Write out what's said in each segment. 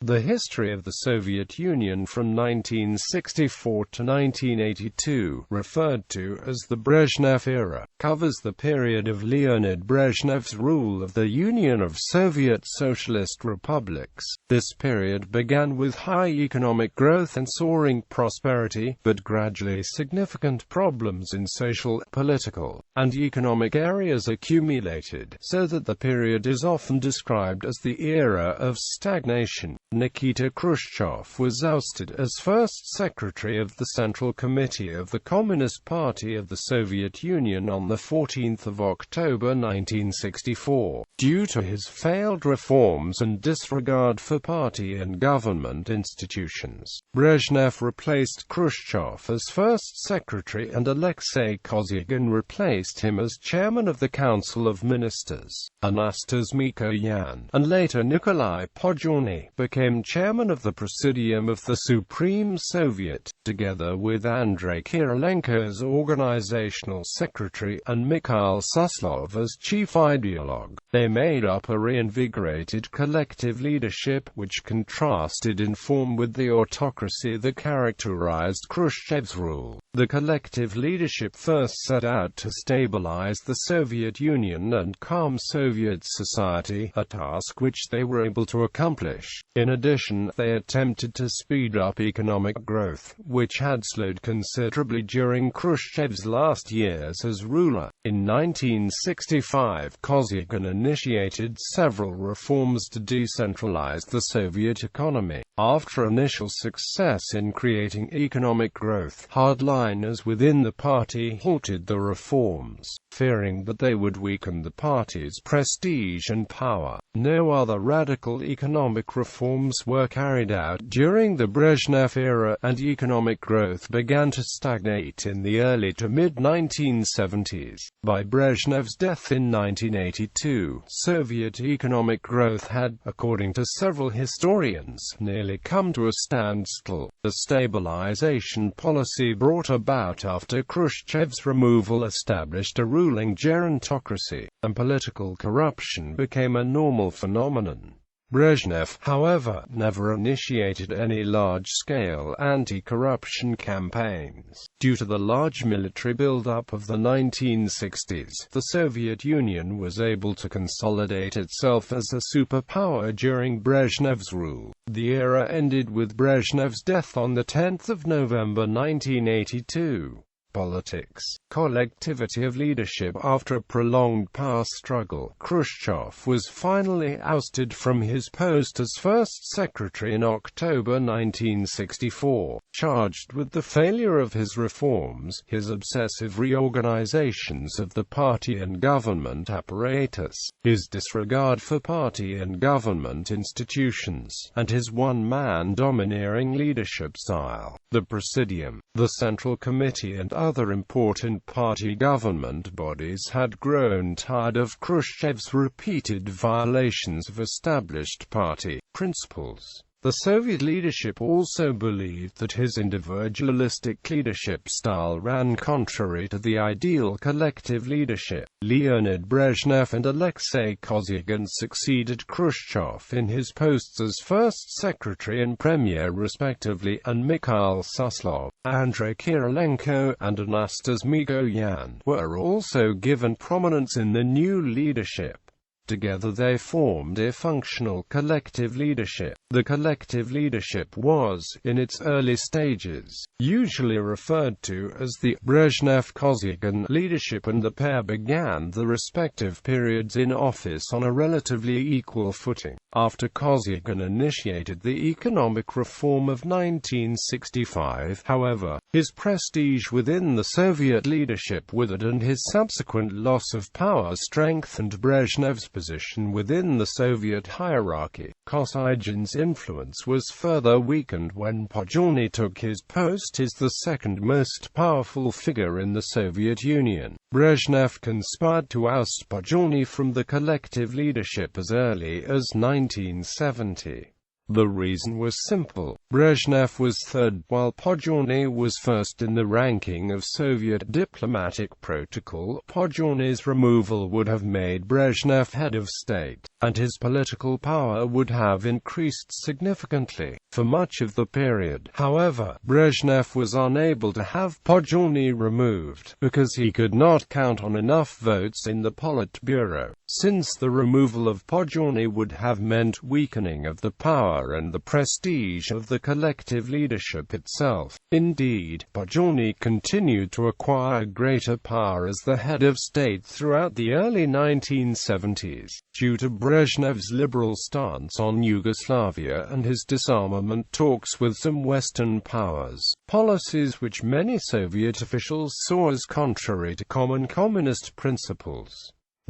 The history of the Soviet Union from 1964 to 1982, referred to as the Brezhnev Era, covers the period of Leonid Brezhnev's rule of the Union of Soviet Socialist Republics. This period began with high economic growth and soaring prosperity, but gradually significant problems in social, political, and economic areas accumulated, so that the period is often described as the Era of Stagnation. Nikita Khrushchev was ousted as first secretary of the Central Committee of the Communist Party of the Soviet Union on 14 October 1964, due to his failed reforms and disregard for party and government institutions. Brezhnev replaced Khrushchev as first secretary and Alexei Kosygin replaced him as chairman of the Council of Ministers. Anastasia and later Nikolai Podgorny became chairman of the Presidium of the Supreme Soviet, together with Andrei Kirilenko as organizational secretary and Mikhail Suslov as chief ideologue. They made up a reinvigorated collective leadership, which contrasted in form with the autocracy that characterized Khrushchev's rule. The collective leadership first set out to stabilize the Soviet Union and calm Soviet society, a task which they were able to accomplish. In addition, they attempted to speed up economic growth, which had slowed considerably during Khrushchev's last years as ruler. In 1965, Kosygin initiated several reforms to decentralize the Soviet economy. After initial success in creating economic growth, hardliners within the party halted the reforms, fearing that they would weaken the party's prestige and power. No other radical economic reforms were carried out during the Brezhnev era, and economic growth began to stagnate in the early to mid-1970s. By Brezhnev's death in 1982, Soviet economic growth had, according to several historians, nearly come to a standstill. The stabilisation policy brought about after Khrushchev's removal established a ruling gerontocracy, and political corruption became a normal phenomenon. Brezhnev, however, never initiated any large-scale anti-corruption campaigns. Due to the large military build-up of the 1960s, the Soviet Union was able to consolidate itself as a superpower during Brezhnev's rule. The era ended with Brezhnev's death on 10 November 1982. Politics. Collectivity of leadership. After a prolonged power struggle, Khrushchev was finally ousted from his post as first secretary in October 1964, charged with the failure of his reforms, his obsessive reorganizations of the party and government apparatus, his disregard for party and government institutions, and his one-man domineering leadership style. The Presidium, the Central Committee and other important party government bodies had grown tired of Khrushchev's repeated violations of established party principles. The Soviet leadership also believed that his individualistic leadership style ran contrary to the ideal collective leadership. Leonid Brezhnev and Alexei Kosygin succeeded Khrushchev in his posts as first secretary and premier respectively, and Mikhail Suslov, Andrei Kirilenko, and Anastasia were also given prominence in the new leadership. Together they formed a functional collective leadership. The collective leadership was, in its early stages, usually referred to as the Brezhnev-Kosygin leadership, and the pair began the respective periods in office on a relatively equal footing. After Kosygin initiated the economic reform of 1965, however, his prestige within the Soviet leadership withered and his subsequent loss of power strengthened Brezhnev's position within the Soviet hierarchy. Kosygin's influence was further weakened when Podgorny took his post as the second most powerful figure in the Soviet Union. Brezhnev conspired to oust Podgorny from the collective leadership as early as 1970. The reason was simple. Brezhnev was third, while Podgorny was first in the ranking of Soviet diplomatic protocol. Podgorny's removal would have made Brezhnev head of state, and his political power would have increased significantly. For much of the period, however, Brezhnev was unable to have Podgorny removed, because he could not count on enough votes in the Politburo, since the removal of Podgorny would have meant weakening of the power and the prestige of the collective leadership itself. Indeed, Podgorny continued to acquire greater power as the head of state throughout the early 1970s, due to Brezhnev's liberal stance on Yugoslavia and his disarmament talks with some Western powers, policies which many Soviet officials saw as contrary to common communist principles.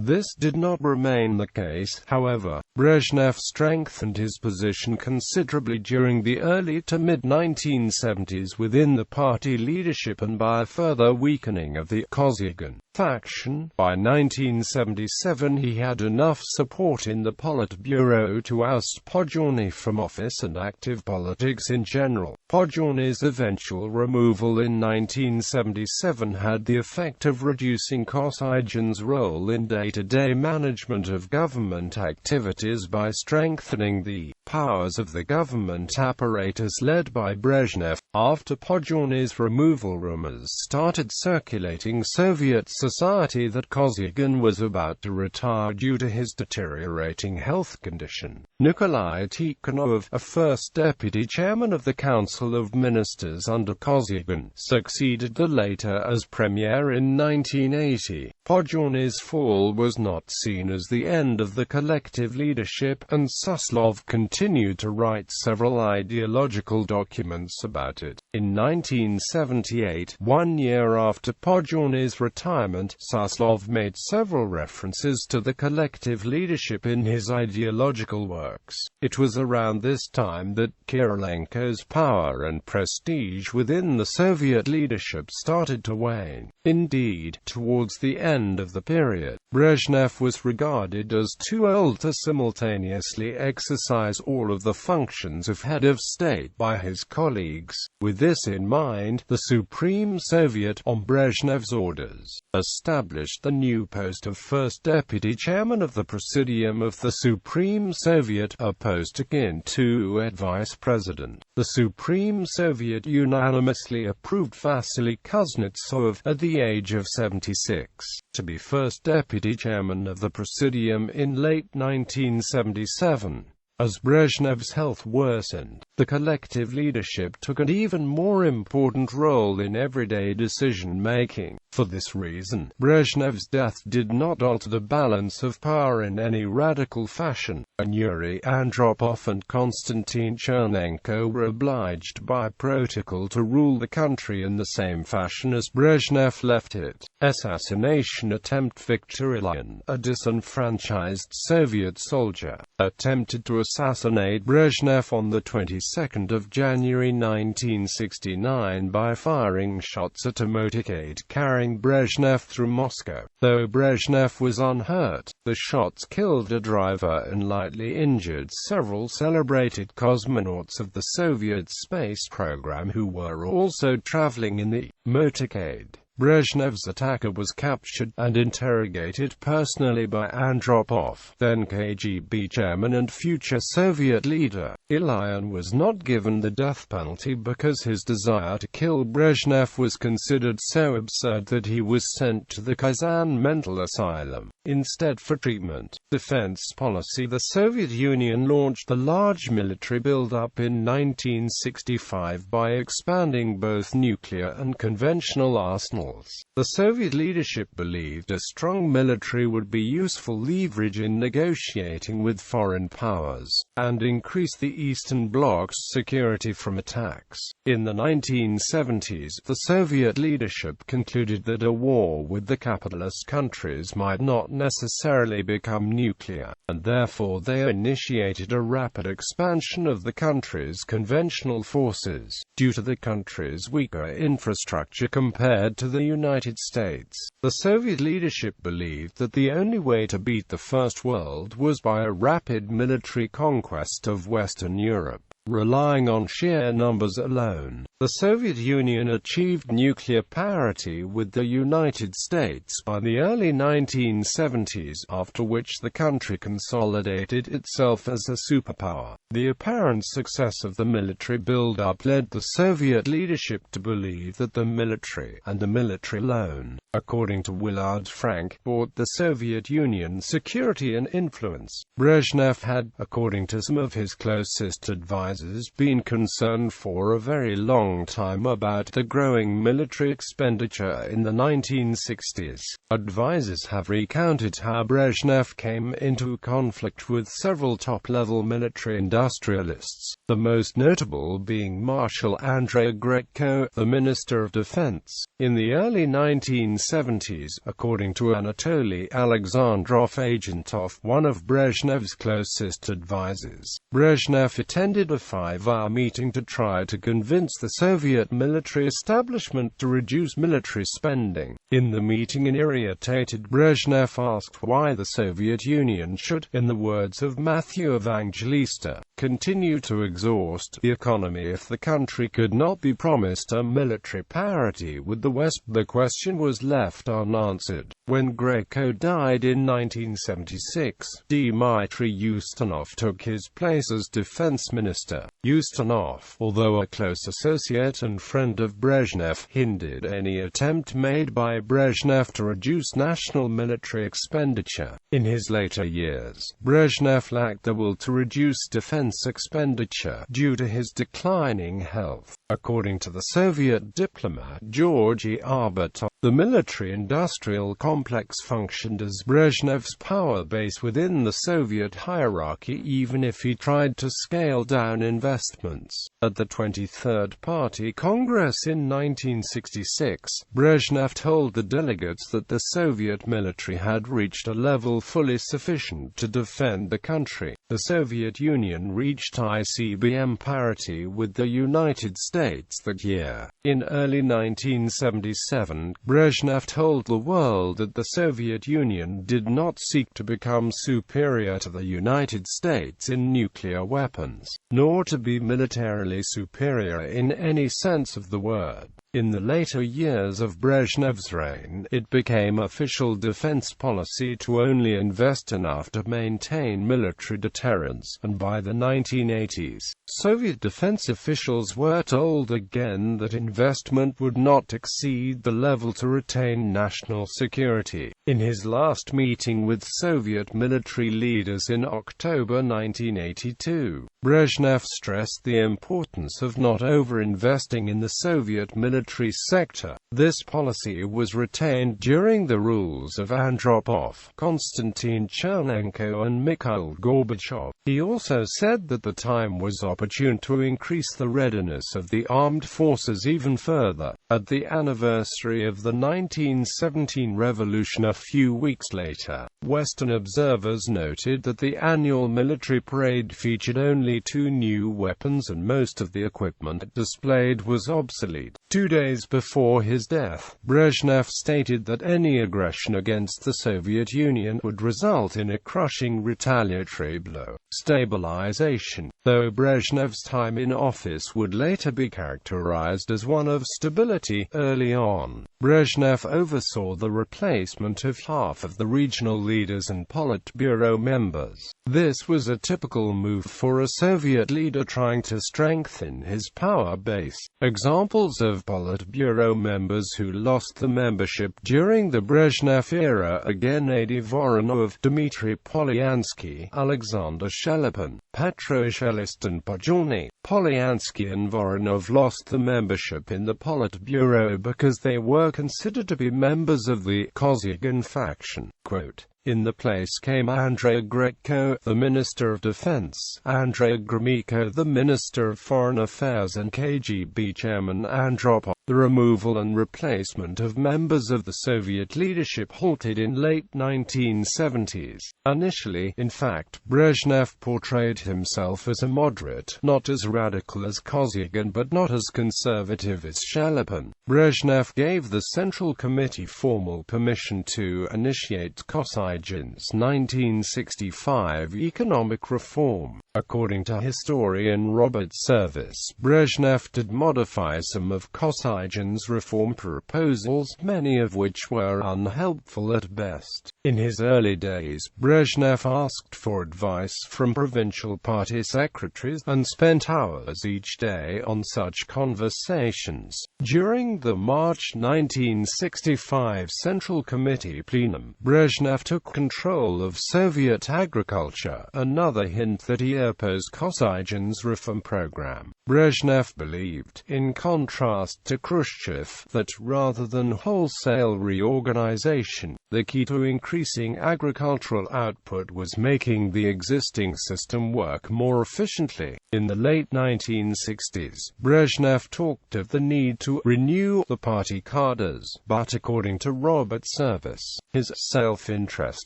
This did not remain the case, however. Brezhnev strengthened his position considerably during the early to mid-1970s within the party leadership and by a further weakening of the Kosygin faction. By 1977 he had enough support in the Politburo to oust Podgorny from office and active politics in general. Podgorny's eventual removal in 1977 had the effect of reducing Kosygin's role in day-to-day management of government activities by strengthening the powers of the government apparatus led by Brezhnev. After Podgorny's removal, rumors started circulating Soviet society that Kosygin was about to retire due to his deteriorating health condition. Nikolai Tikhonov, a first deputy chairman of the Council of Ministers under Kosygin, succeeded the later as premier in 1980. Podgorny's fall was not seen as the end of the collective leadership, and Suslov continued to write several ideological documents about it. In 1978, 1 year after Podgorny's retirement, Suslov made several references to the collective leadership in his ideological works. It was around this time that Kirilenko's power and prestige within the Soviet leadership started to wane. Indeed, towards the end of the period, Brezhnev was regarded as too old to simultaneously exercise all of the functions of head of state by his colleagues. With this in mind, the Supreme Soviet, on Brezhnev's orders, established the new post of First Deputy Chairman of the Presidium of the Supreme Soviet, a post akin to a Vice President. The Supreme Soviet unanimously approved Vasily Kuznetsov, at the age of 76, to be First Deputy Chairman of the Presidium in late 1977. As Brezhnev's health worsened, the collective leadership took an even more important role in everyday decision-making. For this reason, Brezhnev's death did not alter the balance of power in any radical fashion, and Yuri Andropov and Konstantin Chernenko were obliged by protocol to rule the country in the same fashion as Brezhnev left it. Assassination attempt. Viktor Ilyin, a disenfranchised Soviet soldier, attempted to assassinate Brezhnev on the 22nd of January 1969 by firing shots at a motorcade carrying Brezhnev through Moscow. Though Brezhnev was unhurt, the shots killed a driver and lightly injured several celebrated cosmonauts of the Soviet space program who were also traveling in the motorcade. Brezhnev's attacker was captured and interrogated personally by Andropov, then KGB chairman and future Soviet leader. Ilyin was not given the death penalty because his desire to kill Brezhnev was considered so absurd that he was sent to the Kazan mental asylum instead for treatment. Defense policy. The Soviet Union launched a large military build-up in 1965 by expanding both nuclear and conventional arsenals. The Soviet leadership believed a strong military would be useful leverage in negotiating with foreign powers, and increase the Eastern Bloc's security from attacks. In the 1970s, the Soviet leadership concluded that a war with the capitalist countries might not necessarily become nuclear, and therefore they initiated a rapid expansion of the country's conventional forces, due to the country's weaker infrastructure compared to the the United States. The Soviet leadership believed that the only way to beat the First World was by a rapid military conquest of Western Europe. Relying on sheer numbers alone, the Soviet Union achieved nuclear parity with the United States by the early 1970s, after which the country consolidated itself as a superpower. The apparent success of the military build-up led the Soviet leadership to believe that the military, and the military alone, according to Willard Frank, bought the Soviet Union security and influence. Brezhnev had, according to some of his closest advisors, been concerned for a very long time about the growing military expenditure in the 1960s. Advisors have recounted how Brezhnev came into conflict with several top-level military industrialists, the most notable being Marshal Andrei Grechko, the Minister of Defense. In the early 1970s, according to Anatoly Alexandrov Agentov, one of Brezhnev's closest advisors, Brezhnev attended a 5-hour meeting to try to convince the Soviet military establishment to reduce military spending. In the meeting, an irritated Brezhnev asked why the Soviet Union should, in the words of Matthew Evangelista, continue to exhaust the economy if the country could not be promised a military parity with the West. The question was left unanswered. When Grechko died in 1976, Dmitry Ustinov took his place as defense minister. Ustinov, although a close associate and friend of Brezhnev, hindered any attempt made by Brezhnev to reduce national military expenditure. In his later years, Brezhnev lacked the will to reduce defense expenditure due to his declining health. According to the Soviet diplomat Georgy Arbatov, the military-industrial complex functioned as Brezhnev's power base within the Soviet hierarchy, even if he tried to scale down investments. At the 23rd Party Congress in 1966, Brezhnev told the delegates that the Soviet military had reached a level fully sufficient to defend the country. The Soviet Union reached ICBM parity with the United States that year. In early 1977, Brezhnev told the world that the Soviet Union did not seek to become superior to the United States in nuclear weapons, nor to be militarily superior in any sense of the word. In the later years of Brezhnev's reign, it became official defense policy to only invest enough to maintain military deterrence, and by the 1980s, Soviet defense officials were told again that investment would not exceed the level to retain national security. In his last meeting with Soviet military leaders in October 1982, Brezhnev stressed the importance of not over-investing in the Soviet military sector. This policy was retained during the rules of Andropov, Konstantin Chernenko and Mikhail Gorbachev. He also said that the time was opportune to increase the readiness of the armed forces even further. At the anniversary of the 1917 revolution a few weeks later, Western observers noted that the annual military parade featured only 2 new weapons and most of the equipment displayed was obsolete. 2 days before his death, Brezhnev stated that any aggression against the Soviet Union would result in a crushing retaliatory blow. Stabilisation. Though Brezhnev's time in office would later be characterized as one of stability, early on, Brezhnev oversaw the replacement of half of the regional leaders and Politburo members. This was a typical move for a Soviet leader trying to strengthen his power base. Examples of Politburo members who lost the membership during the Brezhnev era are Gennady Voronov, Dmitry Polyansky, Alexander Shelepin, Petro Socialist and Podgorny. Polyansky and Voronov lost the membership in the Politburo because they were considered to be members of the Kosygin faction. Quote, In the place came Andrei Gromyko, the Minister of Defense, Andrei Gromyko, the Minister of Foreign Affairs, and KGB Chairman Andropov. The removal and replacement of members of the Soviet leadership halted in late 1970s. Initially, in fact, Brezhnev portrayed himself as a moderate, not as radical as Kosygin but not as conservative as Shelepin. Brezhnev gave the Central Committee formal permission to initiate Kosygin's 1965 economic reform. According to historian Robert Service, Brezhnev did modify some of Kosygin's reform proposals, many of which were unhelpful at best. In his early days, Brezhnev asked for advice from provincial party secretaries, and spent hours each day on such conversations. During the March 1965 Central Committee plenum, Brezhnev took control of Soviet agriculture, another hint that he opposed Kosygin's reform program. Brezhnev believed, in contrast to Khrushchev, that rather than wholesale reorganization, the key to increasing agricultural output was making the existing system work more efficiently. In the late 1960s, Brezhnev talked of the need to renew the party cadres, but according to Robert Service, his self-interest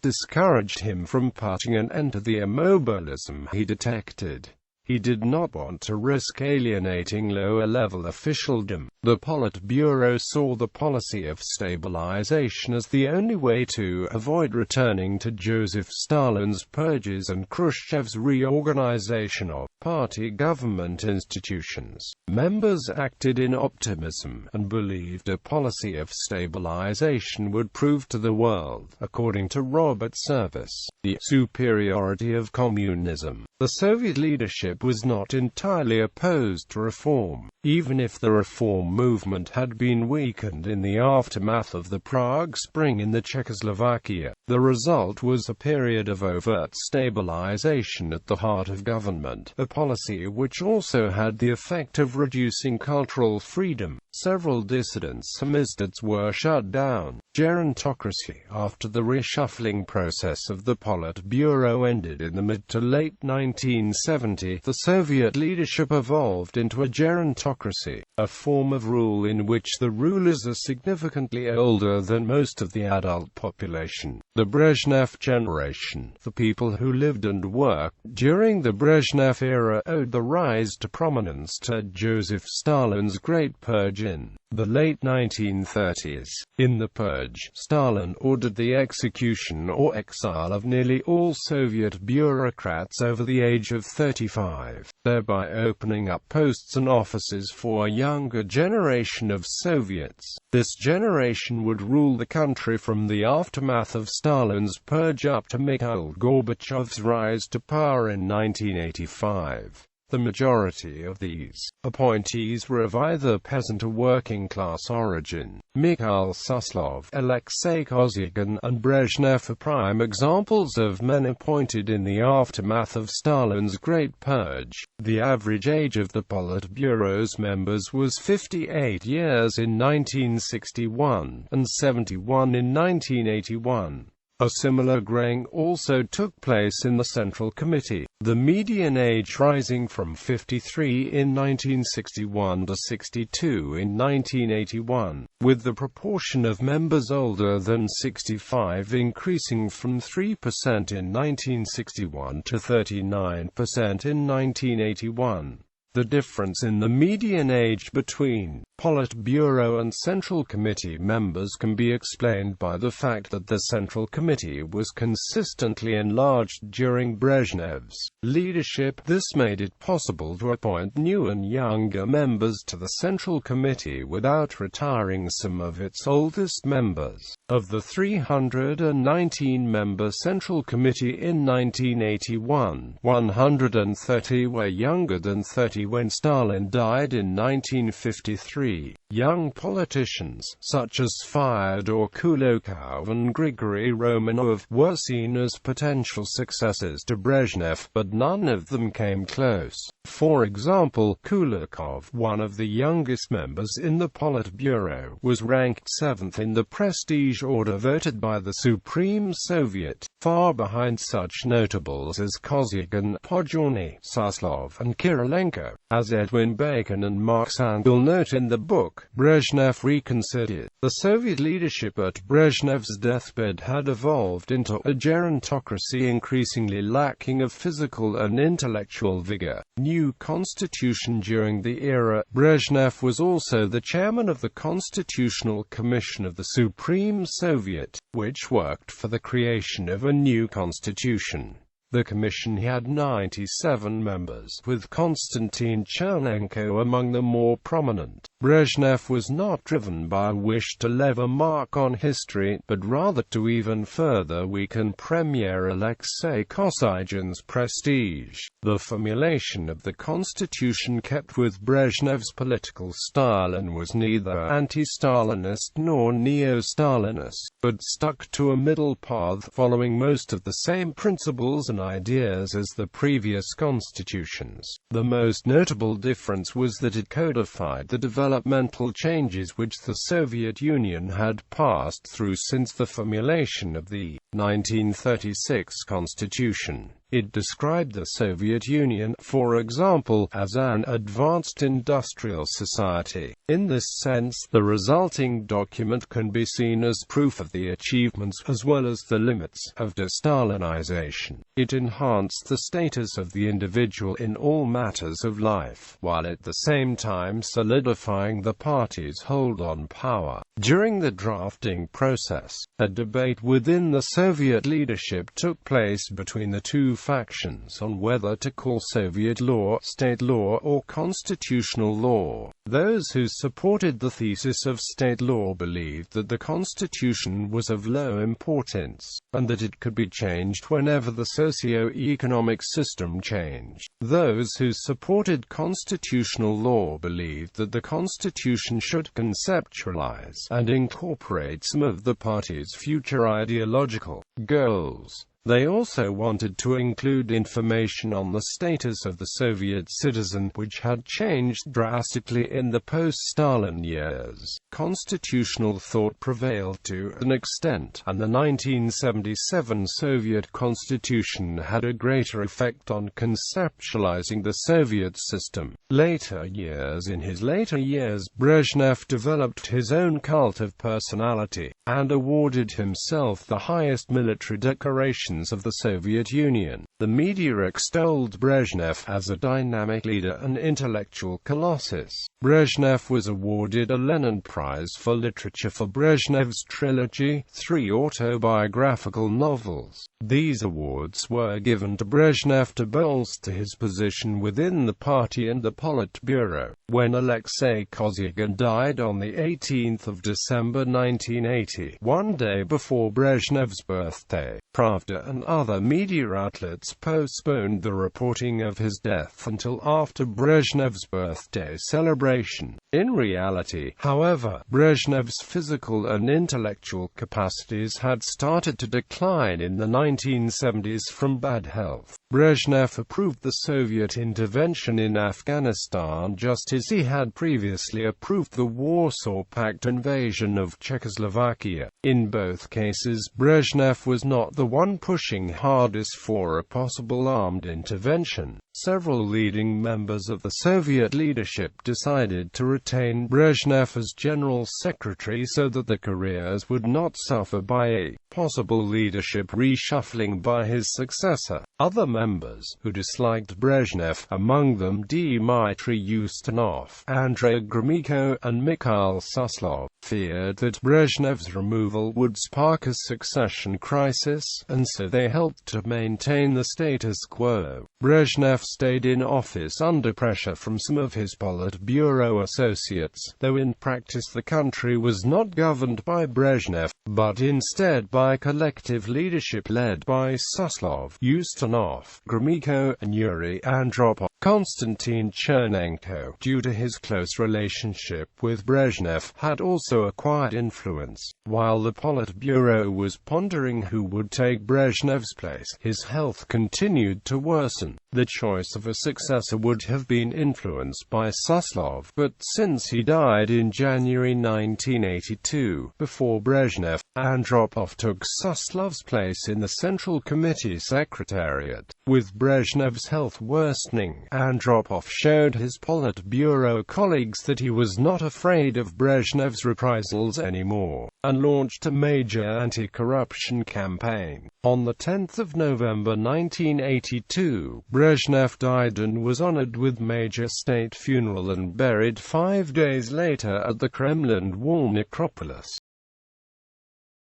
discouraged him from putting an end to the immobilism he detected. He did not want to risk alienating lower-level officialdom. The Politburo saw the policy of stabilization as the only way to avoid returning to Joseph Stalin's purges and Khrushchev's reorganization of party government institutions. Members acted in optimism, and believed a policy of stabilization would prove to the world, according to Robert Service, the superiority of communism. The Soviet leadership was not entirely opposed to reform, even if the reform movement had been weakened in the aftermath of the Prague Spring in the Czechoslovakia. The result was a period of overt stabilization at the heart of government, a policy which also had the effect of reducing cultural freedom. Several dissidents samizdads were shut down. Gerontocracy. After the reshuffling process of the Politburo ended in the mid to late 1970s, the Soviet leadership evolved into a gerontocracy, a form of rule in which the rulers are significantly older than most of the adult population. The Brezhnev Generation, the people who lived and worked during the Brezhnev era, owed the rise to prominence to Joseph Stalin's Great Purge in the late 1930s. In the Purge, Stalin ordered the execution or exile of nearly all Soviet bureaucrats over the age of 35, thereby opening up posts and offices for a younger generation of Soviets. This generation would rule the country from the aftermath of Stalin's purge up to Mikhail Gorbachev's rise to power in 1985. The majority of these appointees were of either peasant or working-class origin. Mikhail Suslov, Alexei Kosygin, and Brezhnev are prime examples of men appointed in the aftermath of Stalin's Great Purge. The average age of the Politburo's members was 58 years in 1961, and 71 in 1981. A similar graying also took place in the Central Committee, the median age rising from 53 in 1961 to 62 in 1981, with the proportion of members older than 65 increasing from 3% in 1961 to 39% in 1981. The difference in the median age between Politburo and Central Committee members can be explained by the fact that the Central Committee was consistently enlarged during Brezhnev's leadership. This made it possible to appoint new and younger members to the Central Committee without retiring some of its oldest members. Of the 319-member Central Committee in 1981, 130 were younger than 30 when Stalin died in 1953. Young politicians, such as Fyodor Kulakov and Grigory Romanov, were seen as potential successors to Brezhnev, but none of them came close. For example, Kulakov, one of the youngest members in the Politburo, was ranked 7th in the prestige order voted by the Supreme Soviet, far behind such notables as Kosygin, Podgorny, Suslov, and Kirilenko. As Edwin Bacon and Mark Sandel note in the book, Brezhnev Reconsidered, the Soviet leadership at Brezhnev's deathbed had evolved into a gerontocracy increasingly lacking of physical and intellectual vigor. New constitution. During the era, Brezhnev was also the chairman of the Constitutional Commission of the Supreme Soviet, which worked for the creation of a new constitution. The commission had 97 members, with Konstantin Chernenko among the more prominent. Brezhnev was not driven by a wish to leave a mark on history, but rather to even further weaken Premier Alexei Kosygin's prestige. The formulation of the constitution kept with Brezhnev's political style and was neither anti-Stalinist nor neo-Stalinist, but stuck to a middle path following most of the same principles and ideas as the previous constitutions. The most notable difference was that it codified the developmental changes which the Soviet Union had passed through since the formulation of the 1936 constitution. It described the Soviet Union, for example, as an advanced industrial society. In this sense, the resulting document can be seen as proof of the achievements as well as the limits of de-Stalinization. It enhanced the status of the individual in all matters of life, while at the same time solidifying the party's hold on power. During the drafting process, a debate within the Soviet leadership took place between the two factions on whether to call Soviet law state law or constitutional law. Those who supported the thesis of state law believed that the constitution was of low importance, and that it could be changed whenever the socio-economic system changed. Those who supported constitutional law believed that the constitution should conceptualize and incorporate some of the party's future ideological goals. They also wanted to include information on the status of the Soviet citizen, which had changed drastically in the post-Stalin years. Constitutional thought prevailed to an extent, and the 1977 Soviet constitution had a greater effect on conceptualizing the Soviet system. In his later years, Brezhnev developed his own cult of personality, and awarded himself the highest military decoration of the Soviet Union. The media extolled Brezhnev as a dynamic leader and intellectual colossus. Brezhnev was awarded a Lenin Prize for Literature for Brezhnev's trilogy, 3 autobiographical novels. These awards were given to Brezhnev to bolster his position within the party and the Politburo. When Alexei Kosygin died on the 18th of December 1980, one day before Brezhnev's birthday, Pravda and other media outlets postponed the reporting of his death until after Brezhnev's birthday celebration. In reality, however, Brezhnev's physical and intellectual capacities had started to decline in the 1970s from bad health. Brezhnev approved the Soviet intervention in Afghanistan just as he had previously approved the Warsaw Pact invasion of Czechoslovakia. In both cases, Brezhnev was not the one pushing hardest for a possible armed intervention. Several leading members of the Soviet leadership decided to retain Brezhnev as General Secretary so that the careers would not suffer by a possible leadership reshuffling by his successor. Other members who disliked Brezhnev, among them Dmitry Ustinov, Andrei Gromyko, and Mikhail Suslov, feared that Brezhnev's removal would spark a succession crisis, and so they helped to maintain the status quo. Brezhnev stayed in office under pressure from some of his Politburo associates, though in practice the country was not governed by Brezhnev, but instead by collective leadership led by Suslov, Ustinov, Gromyko, and Yuri Andropov. Konstantin Chernenko, due to his close relationship with Brezhnev, had also acquired influence. While the Politburo was pondering who would take Brezhnev's place, his health continued to worsen. The choice of a successor would have been influenced by Suslov, but since he died in January 1982, before Brezhnev, Andropov took Suslov's place in the Central Committee Secretariat. With Brezhnev's health worsening, Andropov showed his Politburo colleagues that he was not afraid of Brezhnev's reprisals anymore, and launched a major anti-corruption campaign. On the 10th of November 1982, Brezhnev died and was honored with major state funeral and buried 5 days later at the Kremlin Wall necropolis.